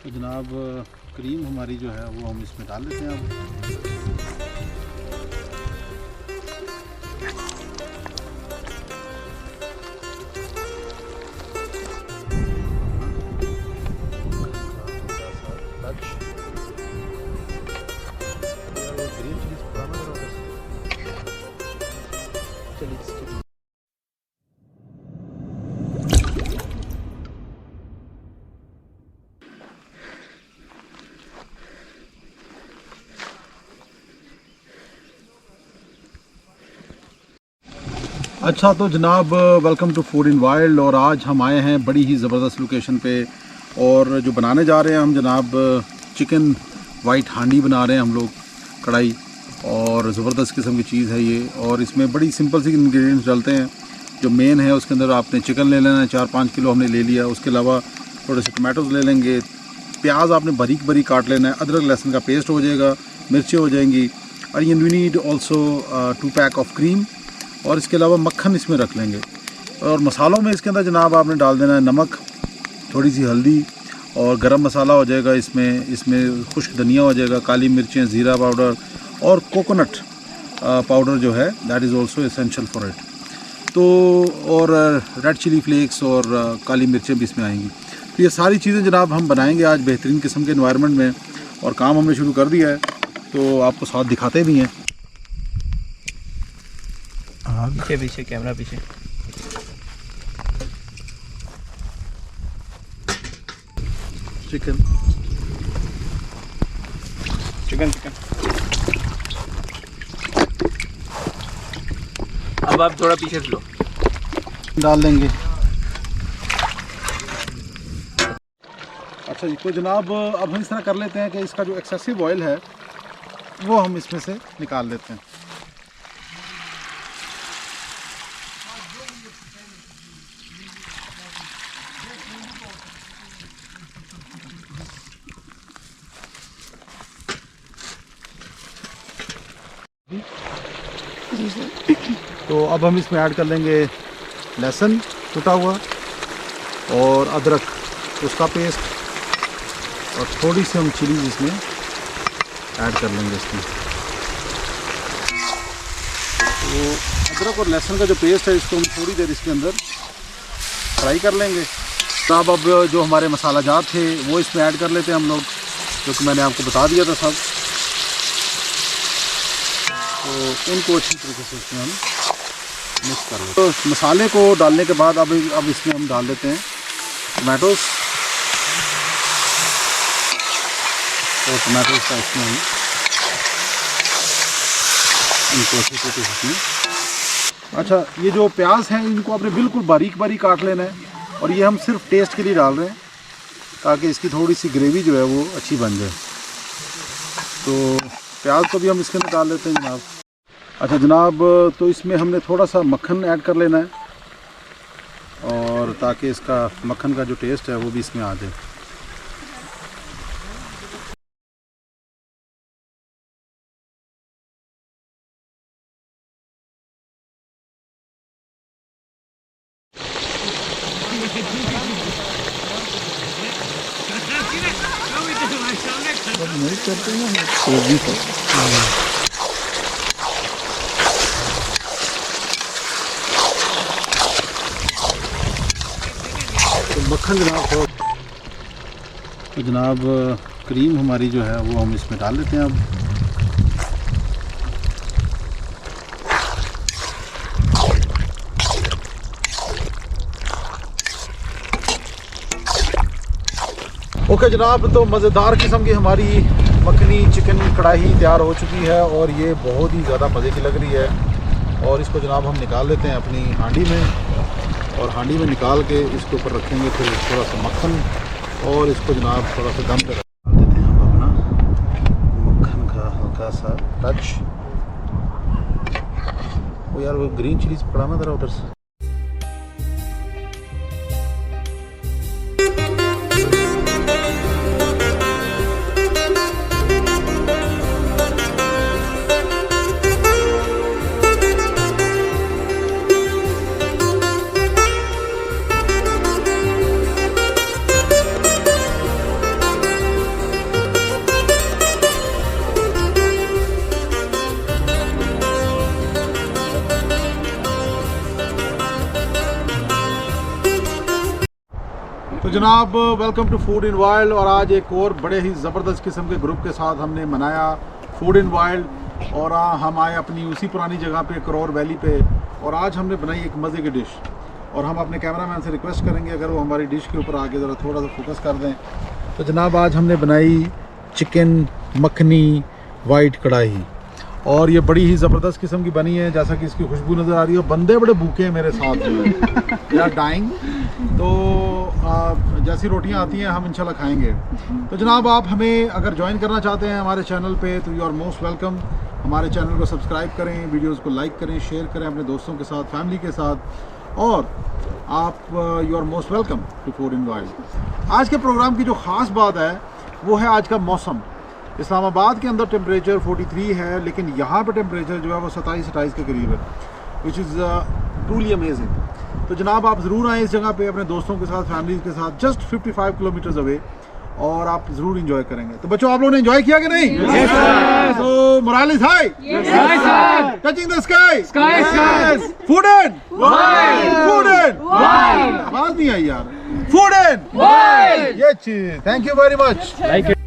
तो जनाब क्रीम हमारी जो है वो हम इसमें डाल देते हैं अब। अच्छा तो जनाब welcome to food in wild. और आज हम आए हैं बड़ी ही ज़बरदस्त लोकेशन पे और जो बनाने जा रहे हैं हम जनाब चिकन वाइट हांडी बना रहे हैं हम लोग, कढ़ाई। और ज़बरदस्त किस्म की चीज़ है ये। और इसमें बड़ी सिंपल सी इंग्रेडिएंट्स डालते हैं। जो मेन है उसके अंदर आपने चिकन ले लेना है, 4-5 किलो हमने ले लिया। उसके अलावा थोड़े से टमाटोज़ ले लेंगे, प्याज आपने बारीक बारीक काट लेना है, अदरक लहसुन का पेस्ट हो जाएगा, मिर्चें हो जाएंगी। और ये we need also 2 pack of cream. और इसके अलावा मक्खन इसमें रख लेंगे। और मसालों में इसके अंदर जनाब आपने डाल देना है नमक, थोड़ी सी हल्दी और गरम मसाला हो जाएगा इसमें खुश्क धनिया हो जाएगा, काली मिर्चें, ज़ीरा पाउडर और कोकोनट पाउडर जो है that is also essential for it. तो और रेड चिली फ्लेक्स और काली मिर्चें भी इसमें आएंगी। तो ये सारी चीज़ें जनाब हम बनाएंगे आज बेहतरीन किस्म के एनवायरनमेंट में। और काम हमने शुरू कर दिया है तो आपको साथ दिखाते भी हैं। पीछे पीछे कैमरा पीछे। चिकन चिकन चिकन अब आप थोड़ा पीछे से लो, डाल देंगे। अच्छा जी, तो जनाब अब हम इस तरह कर लेते हैं कि इसका जो एक्सेसिव ऑयल है वो हम इसमें से निकाल लेते हैं। तो अब हम इसमें ऐड कर लेंगे लहसुन कुटा हुआ और अदरक उसका पेस्ट और थोड़ी सी हम चिलीज इसमें ऐड कर लेंगे इसमें। तो अदरक और लहसुन का जो पेस्ट है इसको हम थोड़ी देर इसके अंदर फ्राई कर लेंगे। तो अब जो हमारे मसाला जात थे वो इसमें ऐड कर लेते हैं हम लोग, जो कि मैंने आपको बता दिया था सब। तो उनको अच्छी तरीके से इसमें हम मिक्स कर लेते हैं। तो मसाले को डालने के बाद अब इसमें हम डाल देते हैं टमाटोज़। और टमाटोज़ का इसमें हम इनको अच्छी तरीके से इसमें। अच्छा, ये जो प्याज हैं इनको आपने बिल्कुल बारीक बारीक काट लेना है। और ये हम सिर्फ टेस्ट के लिए डाल रहे हैं ताकि इसकी थोड़ी सी ग्रेवी जो है वो अच्छी बन जाए। तो प्याज को भी हम इसके अंदर डाल लेते हैं जनाब। अच्छा जनाब, तो इसमें हमने थोड़ा सा मक्खन ऐड कर लेना है और ताकि इसका मक्खन का जो टेस्ट है वो भी इसमें आ जाए। नहीं करते ना तो मक्खन जनाब। तो जनाब क्रीम हमारी जो है वो हम इसमें डाल देते हैं अब। ओके जनाब, तो मज़ेदार किस्म की हमारी मखनी चिकन कढ़ाई तैयार हो चुकी है और ये बहुत ही ज़्यादा मज़े की लग रही है। और इसको जनाब हम निकाल लेते हैं अपनी हांडी में। और हांडी में निकाल के इसके ऊपर रखेंगे फिर थोड़ा सा मक्खन और इसको जनाब थोड़ा सा दम पे डाल देते हैं हम अपना मक्खन का हल्का सा टच। वो यार वो ग्रीन चिलीज पड़ा ना ज़रा उधर से। जनाब welcome to food in wild. और आज एक और बड़े ही ज़बरदस्त किस्म के ग्रुप के साथ हमने मनाया फूड इन वाइल्ड। और हम आए अपनी उसी पुरानी जगह पे करौर वैली पे, और आज हमने बनाई एक मज़े की डिश। और हम अपने कैमरामैन से रिक्वेस्ट करेंगे अगर वो हमारी डिश के ऊपर आके ज़रा थोड़ा सा फोकस कर दें। तो जनाब आज हमने बनाई चिकन मखनी वाइट कढ़ाई, और ये बड़ी ही ज़बरदस्त किस्म की बनी है, जैसा कि इसकी खुशबू नज़र आ रही है। बंदे बड़े भूखे हैं मेरे साथ जो है, दे आर डाइंग। तो जैसी रोटियां आती हैं हम इंशाल्लाह खाएंगे। तो जनाब आप हमें अगर ज्वाइन करना चाहते हैं हमारे चैनल पे तो यू आर मोस्ट वेलकम। हमारे चैनल को सब्सक्राइब करें, वीडियोस को लाइक करें, शेयर करें अपने दोस्तों के साथ, फैमिली के साथ, और आप you are most welcome to food in wild. आज के प्रोग्राम की जो ख़ास बात है वो है आज का मौसम। इस्लामाबाद के अंदर टेम्परेचर 43 है, लेकिन यहाँ पे टेम्परेचर जो है वो 27-28 के करीब है, विच इज़ ट्रूली अमेजिंग। तो जनाब आप ज़रूर आएँ इस जगह पे अपने दोस्तों के साथ, फैमिली के साथ, जस्ट 55 किलोमीटर्स अवे, और आप ज़रूर इंजॉय करेंगे। तो बच्चों आप लोगों ने इंजॉय किया कि नहीं? Yes, sir. So morale is high? Yes, sir. Touching the sky? Sky. Food in? Wild. Food in? Wild. आवाज़ नहीं आई यार। Food in? Wild. ये चीज़। Thank you very much. Like it.